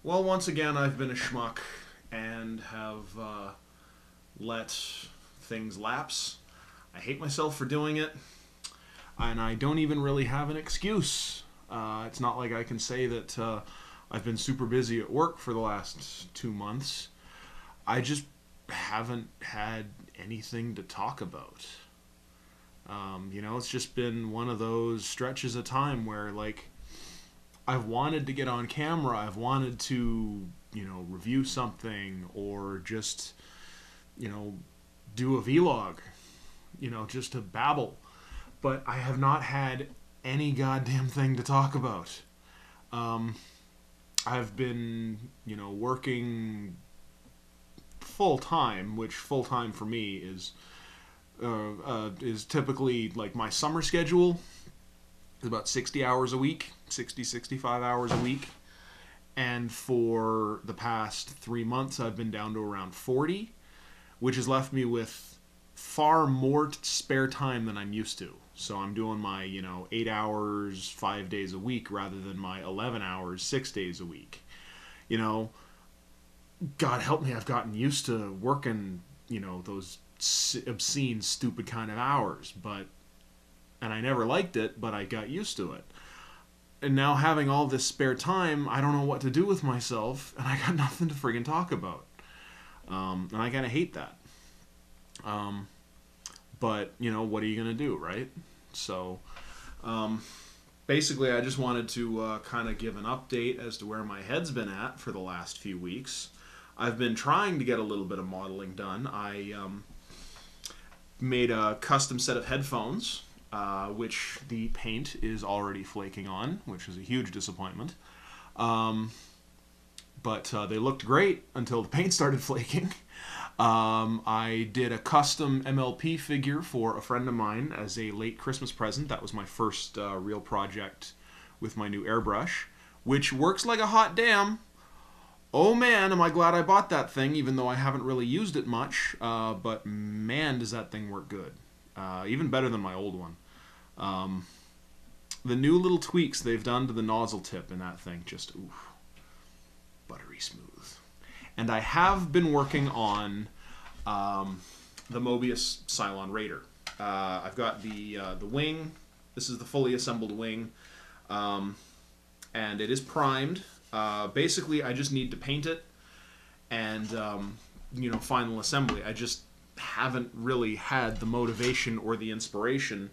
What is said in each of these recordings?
Well, once again, I've been a schmuck and have let things lapse. I hate myself for doing it, and I don't even really have an excuse. It's not like I can say that I've been super busy at work for the last 2 months. I just haven't had anything to talk about. It's just been one of those stretches of time where, like, I've wanted to get on camera, I've wanted to, review something or just, do a vlog, just to babble. But I have not had any goddamn thing to talk about. I've been, working full time, which full time for me is typically like my summer schedule is about 60 hours a week, 65 hours a week. And for the past 3 months, I've been down to around 40, which has left me with far more spare time than I'm used to. So I'm doing my, 8 hours, 5 days a week rather than my 11 hours, 6 days a week. God help me, I've gotten used to working, those obscene, stupid kind of hours. And I never liked it, but I got used to it. And now having all this spare time, I don't know what to do with myself, and I got nothing to friggin' talk about. And I kind of hate that. But, what are you going to do, right? So, basically, I just wanted to kind of give an update as to where my head's been at for the last few weeks. I've been trying to get a little bit of modeling done. I made a custom set of headphones, which the paint is already flaking on, which is a huge disappointment. But they looked great until the paint started flaking. I did a custom MLP figure for a friend of mine as a late Christmas present. That was my first real project with my new airbrush, which works like a hot damn. Oh man, am I glad I bought that thing, even though I haven't really used it much. But man, does that thing work good. Even better than my old one. The new little tweaks they've done to the nozzle tip in that thing, just oof, buttery smooth. And I have been working on the Mobius Cylon Raider. I've got the wing. This is the fully assembled wing, and it is primed. Basically, I just need to paint it and final assembly. I just haven't really had the motivation or the inspiration,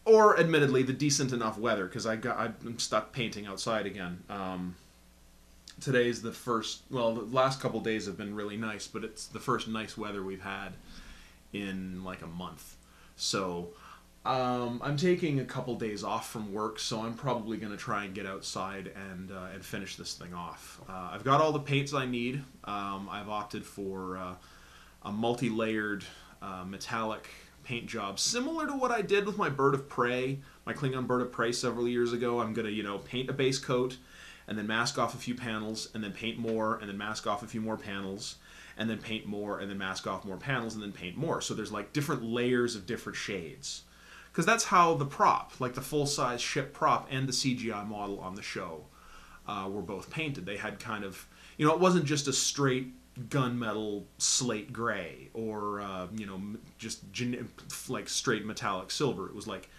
or admittedly the decent enough weather, because I'm stuck painting outside again. Today's the first, well, the last couple days have been really nice, but it's the first nice weather we've had in like a month. So I'm taking a couple days off from work, so I'm probably going to try and get outside and finish this thing off. I've got all the paints I need. I've opted for a multi-layered metallic paint job, similar to what I did with my Bird of Prey, my Klingon Bird of Prey several years ago. I'm going to, paint a base coat, and then mask off a few panels, and then paint more, and then mask off a few more panels, and then paint more, and then mask off more panels, and then paint more. So there's like different layers of different shades. Because that's how the prop, like the full-size ship prop and the CGI model on the show, were both painted. They had kind of, it wasn't just a straight gunmetal slate gray or, just like straight metallic silver. It was like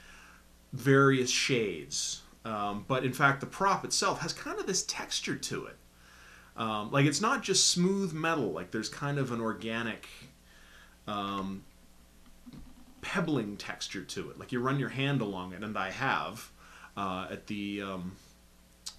various shades. But in fact, the prop itself has kind of this texture to it. Like it's not just smooth metal. Like there's kind of an organic pebbling texture to it. Like you run your hand along it, and I have at the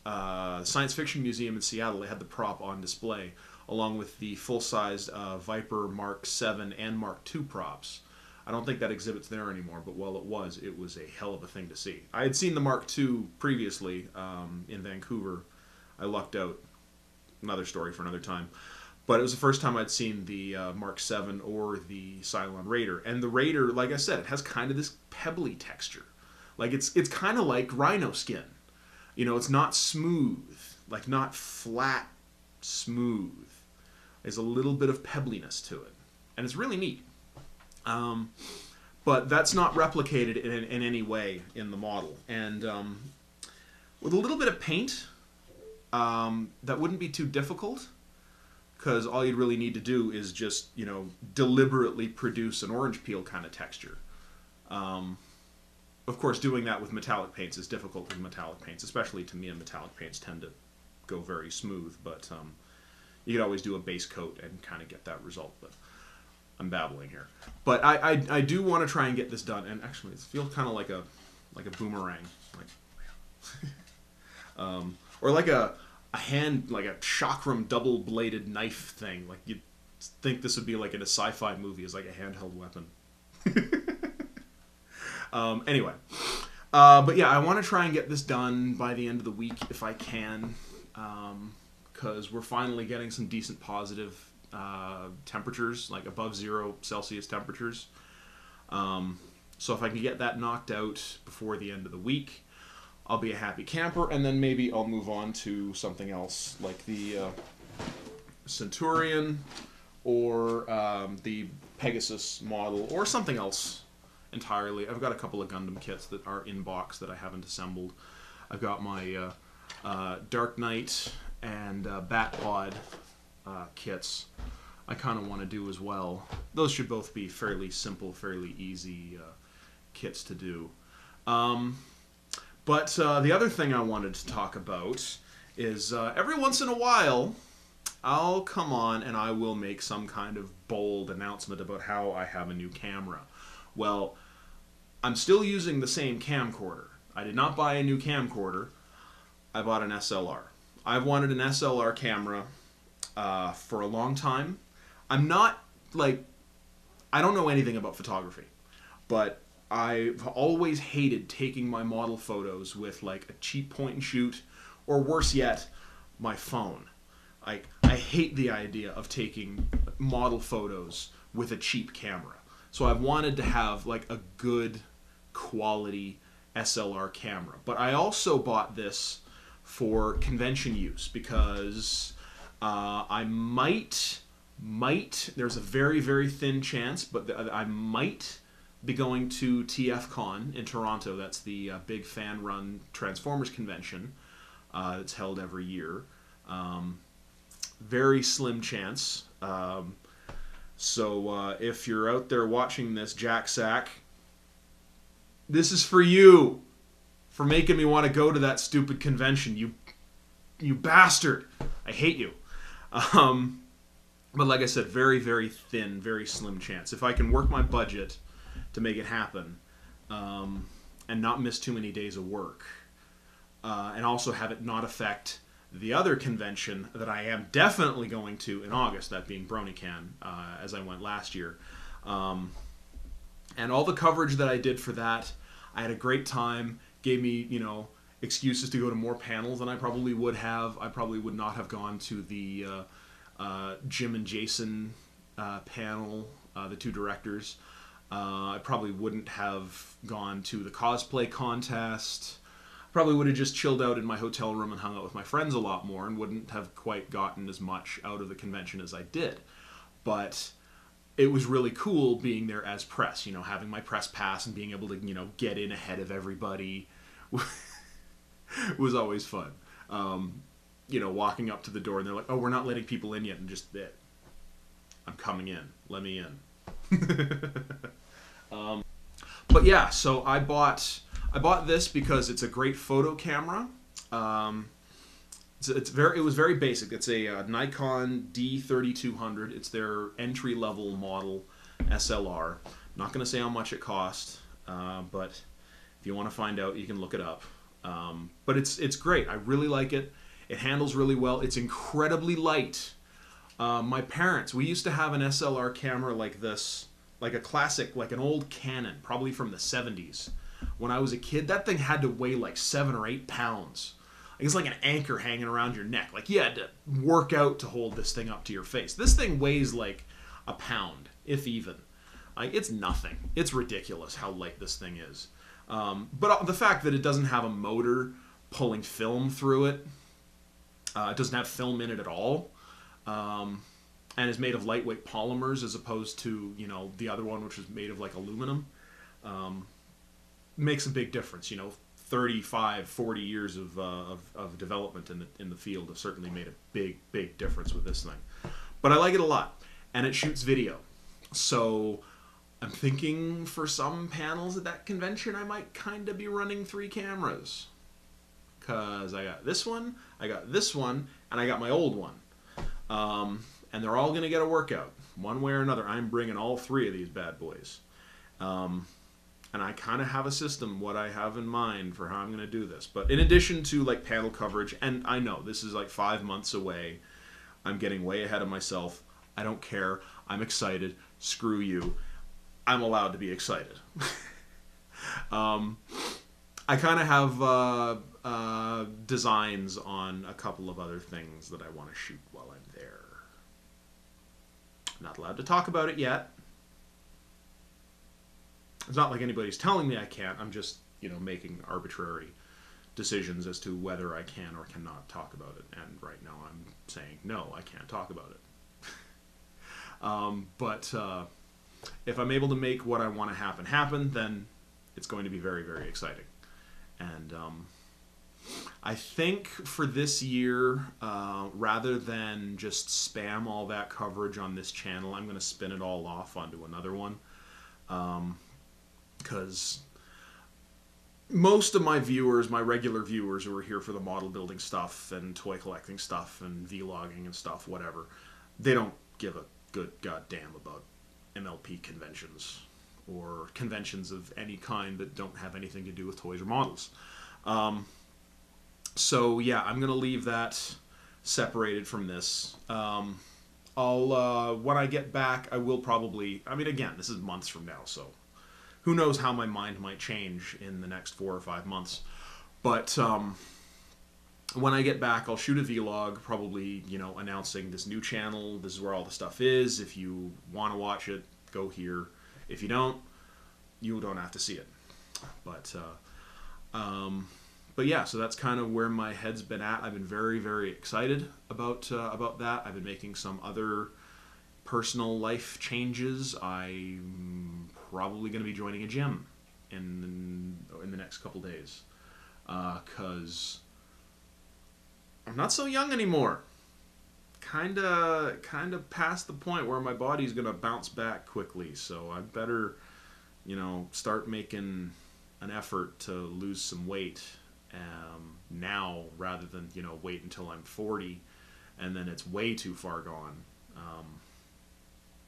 Science Fiction Museum in Seattle. They had the prop on display along with the full-sized Viper Mark 7 and Mark 2 props. I don't think that exhibit's there anymore, but while it was a hell of a thing to see. I had seen the Mark II previously in Vancouver. I lucked out. Another story for another time. But it was the first time I'd seen the Mark 7 or the Cylon Raider. And the Raider, like I said, it has kind of this pebbly texture. Like it's kind of like rhino skin. It's not smooth, like not flat smooth. There's a little bit of pebbliness to it. And it's really neat. But that's not replicated in any way in the model. And With a little bit of paint, that wouldn't be too difficult, because all you'd really need to do is just, deliberately produce an orange peel kind of texture. Of course, doing that with metallic paints is difficult with metallic paints, especially to me, and metallic paints tend to go very smooth, but you could always do a base coat and kind of get that result, but I'm babbling here. But I do want to try and get this done, and actually it feels kind of like a boomerang, or like a hand, like a chakram double-bladed knife thing. Like you'd think this would be like in a sci-fi movie as like a handheld weapon. Anyway, but yeah, I want to try and get this done by the end of the week if I can, because we're finally getting some decent positive temperatures, like above 0 Celsius temperatures. So if I can get that knocked out before the end of the week, I'll be a happy camper, and then maybe I'll move on to something else, like the Centurion, or the Pegasus model, or something else entirely. I've got a couple of Gundam kits that are in box that I haven't assembled. I've got my Dark Knight and Batpod kits I kind of want to do as well. Those should both be fairly simple, fairly easy kits to do. But the other thing I wanted to talk about is every once in a while I'll come on and I will make some kind of bold announcement about how I have a new camera. Well, I'm still using the same camcorder. I did not buy a new camcorder. I bought an SLR. I've wanted an SLR camera for a long time. I'm not, I don't know anything about photography, but I've always hated taking my model photos with a cheap point and shoot, or worse yet, my phone. I hate the idea of taking model photos with a cheap camera. So I've wanted to have a good quality SLR camera. But I also bought this for convention use because I might, there's a very, very thin chance, but I might be going to TFCon in Toronto. That's the big fan-run Transformers convention that's held every year. Very slim chance. So if you're out there watching this, Jack Sack, this is for you, for making me want to go to that stupid convention. You bastard. I hate you. But like I said, very, very thin, very slim chance. If I can work my budget to make it happen, and not miss too many days of work, and also have it not affect the other convention that I am definitely going to in August, that being BronyCon, as I went last year. And all the coverage that I did for that, I had a great time. Gave me, excuses to go to more panels than I probably would have. I probably would not have gone to the Jim and Jason panel, the two directors. I probably wouldn't have gone to the cosplay contest. Probably would have just chilled out in my hotel room and hung out with my friends a lot more, and wouldn't have quite gotten as much out of the convention as I did. But it was really cool being there as press, having my press pass and being able to, get in ahead of everybody was always fun. Walking up to the door and they're like, "Oh, we're not letting people in yet," and just, "I'm coming in. Let me in." But yeah, so I bought this because it's a great photo camera. It was very basic. It's a Nikon D3200. It's their entry-level model SLR. Not going to say how much it cost, but if you want to find out, you can look it up. But it's great. I really like it. It handles really well. It's incredibly light. My parents, we used to have an SLR camera like this, like a classic, like an old Canon, probably from the 70s. When I was a kid, that thing had to weigh 7 or 8 pounds. It's like an anchor hanging around your neck. You had to work out to hold this thing up to your face. This thing weighs a pound, if even. It's nothing. It's ridiculous how light this thing is. But the fact that it doesn't have a motor pulling film through it, it doesn't have film in it at all, and is made of lightweight polymers as opposed to, the other one, which was made of aluminum, makes a big difference. 35, 40 years of development in the field have certainly made a big difference with this thing. But I like it a lot, and it shoots video. So I'm thinking for some panels at that convention, I might kind of be running 3 cameras. Because I got this one, I got this one, and I got my old one. And they're all going to get a workout. One way or another, I'm bringing all 3 of these bad boys. And I kind of have a system, what I have in mind for how I'm going to do this. But in addition to like panel coverage, and I know this is like 5 months away, I'm getting way ahead of myself. I don't care. I'm excited. Screw you. I'm allowed to be excited. I kind of have designs on a couple of other things that I want to shoot while I'm there. I'm not allowed to talk about it yet. It's not like anybody's telling me I can't. I'm just, making arbitrary decisions as to whether I can or cannot talk about it. And right now I'm saying, no, I can't talk about it. But if I'm able to make what I want to happen, then it's going to be very, very exciting. And I think for this year, rather than just spam all that coverage on this channel, I'm going to spin it all off onto another one. Because most of my viewers, my regular viewers who are here for the model building stuff and toy collecting stuff and vlogging and stuff, whatever, they don't give a good goddamn about MLP conventions or conventions of any kind that don't have anything to do with toys or models. So yeah, I'm going to leave that separated from this. When I get back, I will probably, again, this is months from now, so who knows how my mind might change in the next 4 or 5 months. But when I get back, I'll shoot a vlog, probably, announcing this new channel. This is where all the stuff is. If you want to watch it, go here. If you don't have to see it. But yeah, so that's kind of where my head's been at. I've been very, very excited about that. I've been making some other personal life changes. I'm probably going to be joining a gym in the next couple days, because I'm not so young anymore. Kind of past the point where my body's going to bounce back quickly. So I better, start making an effort to lose some weight now, rather than wait until I'm 40 and then it's way too far gone.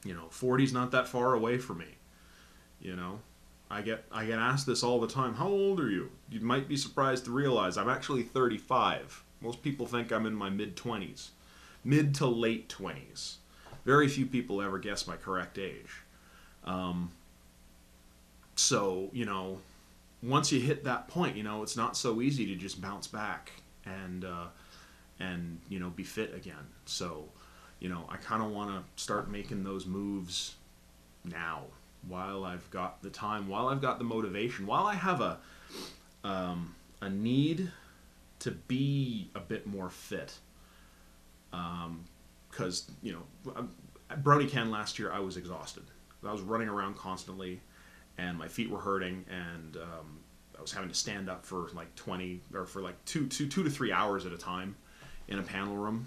40's not that far away for me. I get asked this all the time. How old are you? You might be surprised to realize I'm actually 35. Most people think I'm in my mid-20s. Mid to late 20s. Very few people ever guess my correct age. So, once you hit that point, it's not so easy to just bounce back and be fit again. So, I kind of want to start making those moves now, while I've got the time, while I've got the motivation, while I have a need to be a bit more fit. Because, at BronyCon last year, I was exhausted. I was running around constantly, and my feet were hurting, and I was having to stand up for like 2 to 3 hours at a time in a panel room,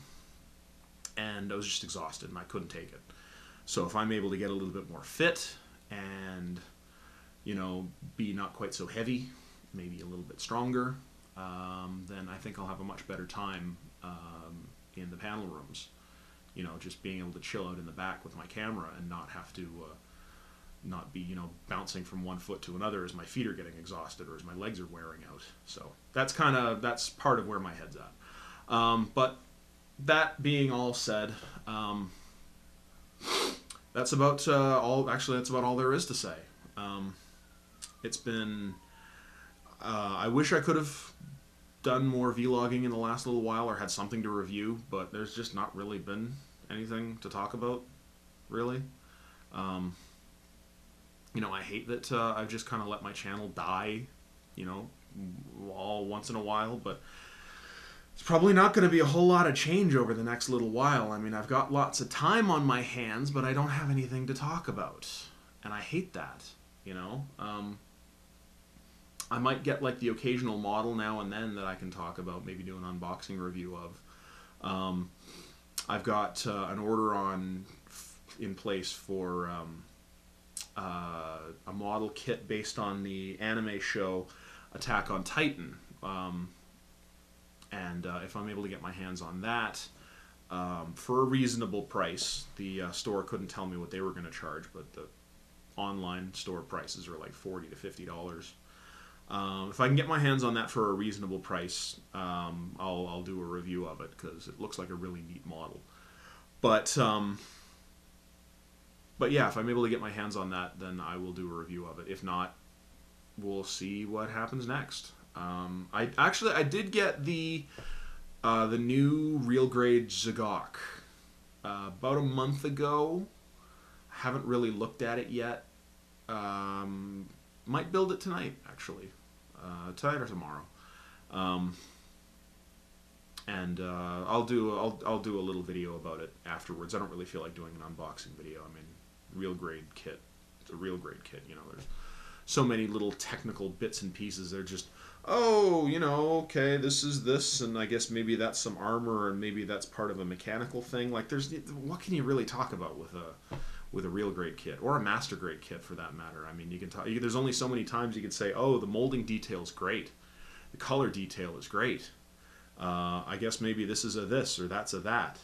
and I was just exhausted, and I couldn't take it. So if I'm able to get a little bit more fit and, be not quite so heavy, maybe a little bit stronger, then I think I'll have a much better time in the panel rooms. Just being able to chill out in the back with my camera and not have to not be, bouncing from one foot to another as my feet are getting exhausted or as my legs are wearing out. So that's part of where my head's at. But that being all said, that's about all there is to say. It's been, I wish I could have done more vlogging in the last little while or had something to review, but there's just not really been anything to talk about, really. I hate that I've just kind of let my channel die, all once in a while, but it's probably not going to be a whole lot of change over the next little while. I've got lots of time on my hands, but I don't have anything to talk about, and I hate that, I might get like the occasional model now and then that I can talk about, maybe do an unboxing review of. I've got an order in place for a model kit based on the anime show Attack on Titan. And if I'm able to get my hands on that for a reasonable price, the store couldn't tell me what they were going to charge, but the online store prices are like $40 to $50. If I can get my hands on that for a reasonable price, I'll do a review of it, because it looks like a really neat model. But yeah, if I'm able to get my hands on that, then I will do a review of it. If not, we'll see what happens next. I did get the new real grade Zagok about a month ago. Haven't really looked at it yet. Might build it tonight, actually. Tonight or tomorrow. And I'll do a little video about it afterwards. I don't really feel like doing an unboxing video. I mean, real grade kit. It's a real grade kit. You know, there's so many little technical bits and pieces. They're just, oh, you know, okay, this is this, and I guess maybe that's some armor, and maybe that's part of a mechanical thing. Like, what can you really talk about with a real grade kit, or a master grade kit for that matter? I mean, you can talk. There's only so many times you can say, oh, the molding detail is great, the color detail is great. I guess maybe this is a this or that's a that.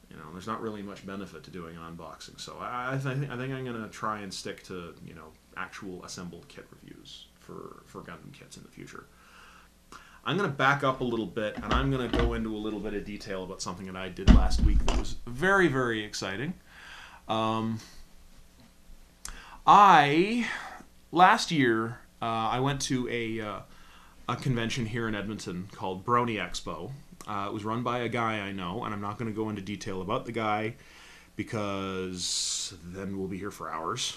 You know, there's not really much benefit to doing an unboxing. So I think I'm going to try and stick to, you know, actual assembled kit reviews for Gundam kits in the future. I'm going to back up a little bit, and I'm going to go into a little bit of detail about something that I did last week that was very, very exciting. Last year, I went to a convention here in Edmonton called Brony Expo. It was run by a guy I know, and I'm not going to go into detail about the guy, because then we'll be here for hours.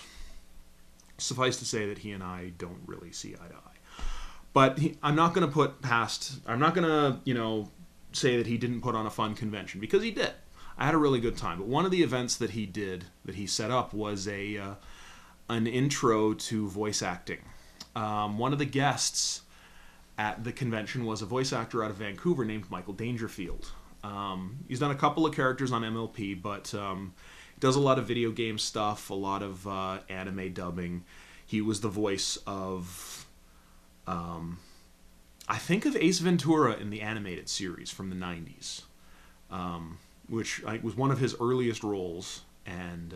Suffice to say that he and I don't really see eye to eye. But I'm not going to, you know, say that he didn't put on a fun convention, because he did. I had a really good time. But one of the events that he set up was an intro to voice acting. One of the guests at the convention was a voice actor out of Vancouver named Michael Dangerfield. He's done a couple of characters on MLP, but does a lot of video game stuff, a lot of anime dubbing. He was the voice of, I think, of Ace Ventura in the animated series from the 90s, which was one of his earliest roles, and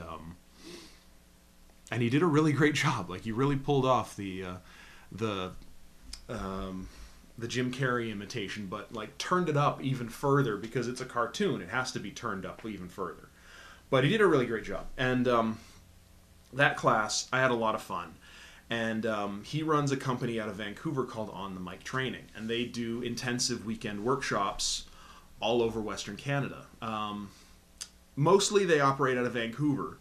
he did a really great job. Like, he really pulled off the Jim Carrey imitation, but like turned it up even further, because it's a cartoon. It has to be turned up even further. But he did a really great job. And that class, I had a lot of fun. And he runs a company out of Vancouver called On the Mic Training, and they do intensive weekend workshops all over Western Canada. Mostly they operate out of Vancouver.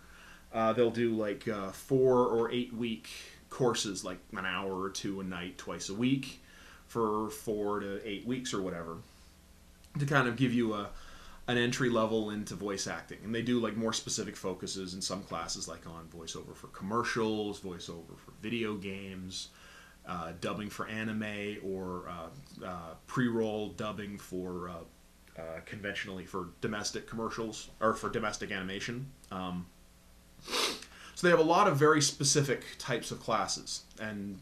They'll do like 4 or 8 week courses, like an hour or two a night, twice a week, for 4 to 8 weeks or whatever, to kind of give you an entry level into voice acting. And they do like more specific focuses in some classes, like on voiceover for commercials, voiceover for video games, dubbing for anime, or pre-roll dubbing for conventionally for domestic commercials, or for domestic animation. So they have a lot of very specific types of classes, and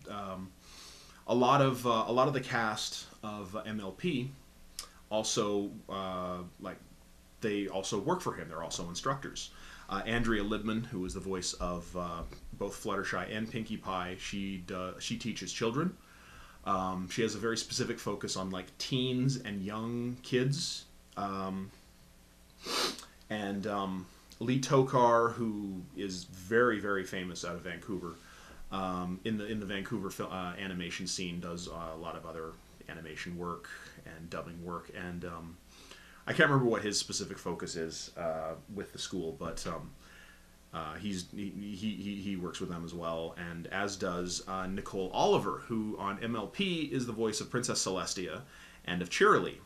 a lot of the cast of MLP also they also work for him. They're also instructors. Andrea Lidman, who is the voice of both Fluttershy and Pinkie Pie, she teaches children. She has a very specific focus on like teens and young kids. Lee Tokar, who is very, very famous out of Vancouver, in the Vancouver animation scene, does a lot of other animation work and dubbing work, and I can't remember what his specific focus is with the school, but he works with them as well, and as does Nicole Oliver, who on MLP is the voice of Princess Celestia and of Cheerilee.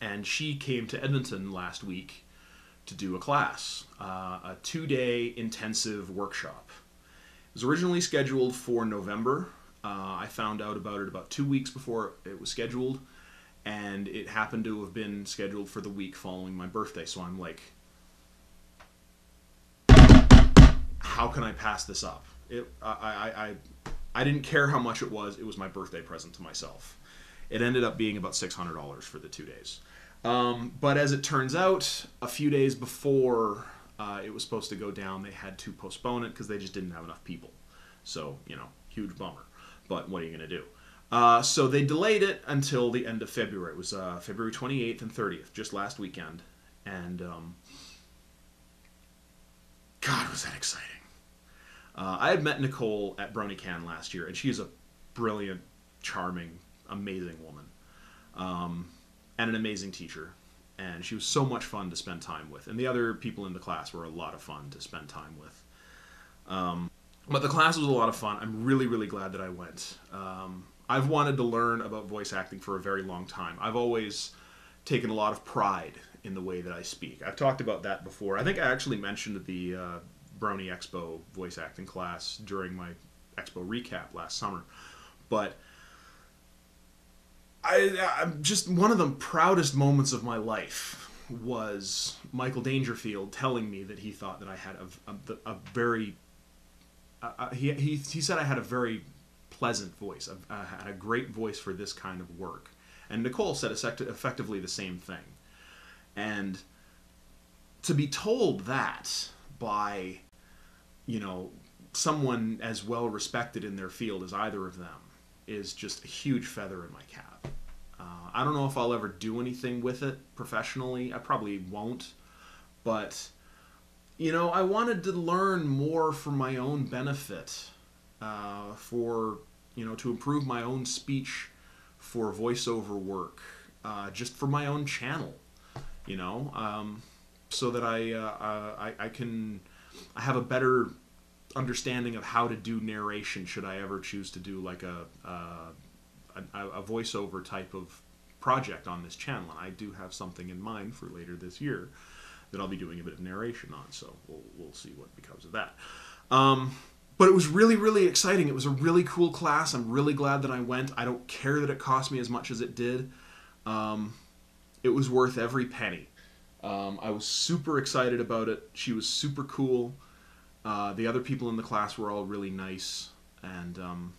And she came to Edmonton last week to do a class, a 2-day intensive workshop. was originally scheduled for November. I found out about it about 2 weeks before it was scheduled, and it happened to have been scheduled for the week following my birthday. So I'm like, how can I pass this up? I didn't care how much it was. It was my birthday present to myself. It ended up being about $600 for the 2 days. But as it turns out, a few days before it was supposed to go down, they had to postpone it because they just didn't have enough people. So, huge bummer. But what are you going to do? So they delayed it until the end of February. It was February 28th and 30th, just last weekend. And, God, was that exciting. I had met Nicole at BronyCon last year, and she is a brilliant, charming, amazing woman. And an amazing teacher. And she was so much fun to spend time with. And the other people in the class were a lot of fun to spend time with. But the class was a lot of fun. I'm really, really glad that I went. I've wanted to learn about voice acting for a very long time. I've always taken a lot of pride in the way that I speak. I've talked about that before. I think I actually mentioned the Brony Expo voice acting class during my Expo recap last summer. But I'm just, one of the proudest moments of my life was Michael Dangerfield telling me that he thought that I had a very he said I had a very pleasant voice. I had a great voice for this kind of work. And Nicole said effectively the same thing. And to be told that by, someone as well respected in their field as either of them is just a huge feather in my cap. I don't know if I'll ever do anything with it professionally. I probably won't. But I wanted to learn more for my own benefit, to improve my own speech for voiceover work, just for my own channel, so that I have a better understanding of how to do narration should I ever choose to do like a voiceover type of project on this channel. And I do have something in mind for later this year that I'll be doing a bit of narration on, so we'll see what becomes of that. But it was really, really exciting. It was a really cool class. I'm really glad that I went. I don't care that it cost me as much as it did. It was worth every penny. I was super excited about it. She was super cool. The other people in the class were all really nice. And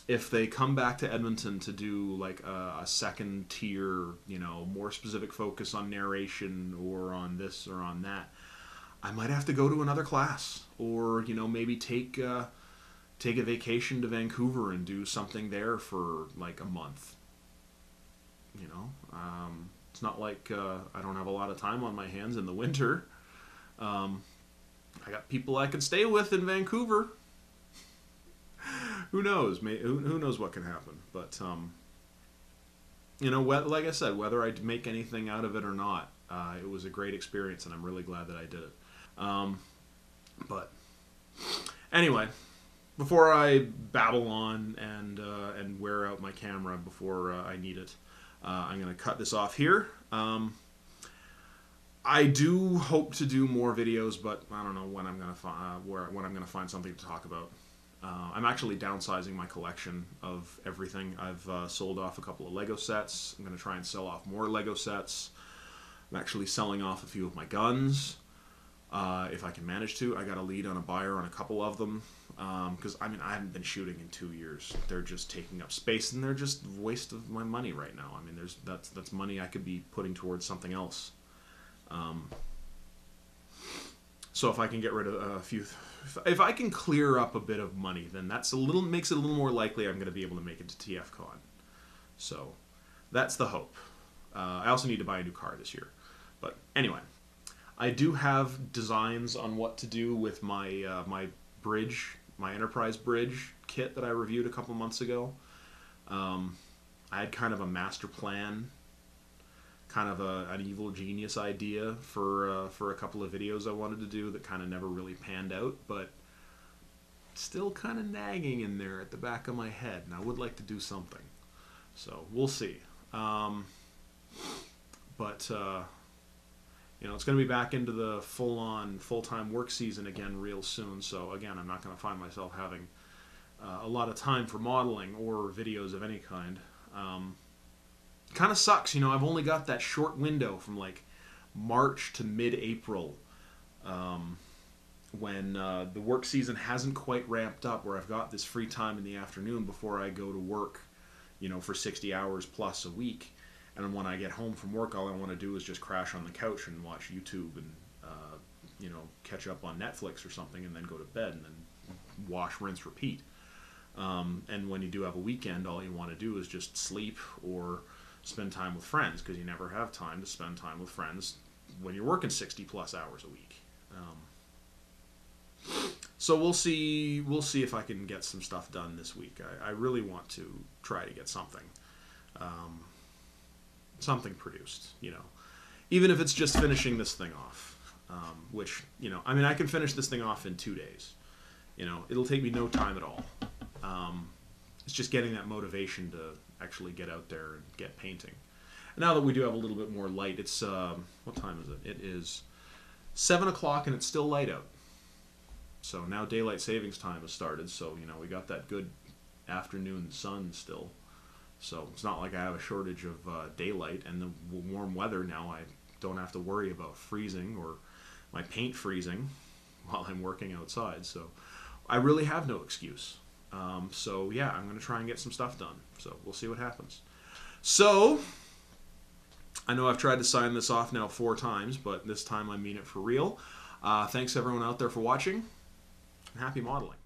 if they come back to Edmonton to do like a second tier, more specific focus on narration or on this or on that, I might have to go to another class, or maybe take a vacation to Vancouver and do something there for like a month. It's not like I don't have a lot of time on my hands in the winter. I got people I can stay with in Vancouver. Who knows? Who knows what can happen? But like I said, whether I make anything out of it or not, it was a great experience, and I'm really glad that I did it. But anyway, before I babble on and wear out my camera before I need it, I'm going to cut this off here. I do hope to do more videos, but I don't know when I'm going to find something to talk about. I'm actually downsizing my collection of everything. I've sold off a couple of Lego sets. I'm going to try and sell off more Lego sets. I'm actually selling off a few of my guns, if I can manage to. I got a lead on a buyer on a couple of them, because I haven't been shooting in 2 years. They're just taking up space, and they're just a waste of my money right now. That's money I could be putting towards something else. So if I can get rid of a few, if I can clear up a bit of money, then makes it a little more likely I'm going to be able to make it to TFCon. So that's the hope. I also need to buy a new car this year. But anyway, I do have designs on what to do with my my Enterprise bridge kit that I reviewed a couple months ago. I had kind of a master plan, kind of an evil genius idea for a couple of videos I wanted to do that kind of never really panned out, but still kind of nagging in there at the back of my head, and I would like to do something. So we'll see. But You know, it's going to be back into the full-on, full-time work season again real soon. So again, I'm not going to find myself having a lot of time for modeling or videos of any kind. Kind of sucks, you know. I've only got that short window from like March to mid-April, when the work season hasn't quite ramped up, where I've got this free time in the afternoon before I go to work, you know, for 60 hours plus a week. And when I get home from work, all I want to do is just crash on the couch and watch YouTube and, you know, catch up on Netflix or something, and then go to bed and then wash, rinse, repeat. And when you do have a weekend, all you want to do is just sleep or spend time with friends, because you never have time to spend time with friends when you're working 60 plus hours a week. So we'll see if I can get some stuff done this week. I really want to try to get something produced, you know, even if it's just finishing this thing off, which, you know, I mean, I can finish this thing off in 2 days. You know, it'll take me no time at all. It's just getting that motivation to actually get out there and get painting. And now that we do have a little bit more light, it's what time is it? It is 7 o'clock and it's still light out. So now daylight savings time has started, so, you know, we got that good afternoon sun still. So it's not like I have a shortage of daylight, and the warm weather now, I don't have to worry about freezing or my paint freezing while I'm working outside. So I really have no excuse. So yeah, I'm going to try and get some stuff done. So we'll see what happens. So I know I've tried to sign this off now 4 times, but this time I mean it for real. Thanks everyone out there for watching, and happy modeling.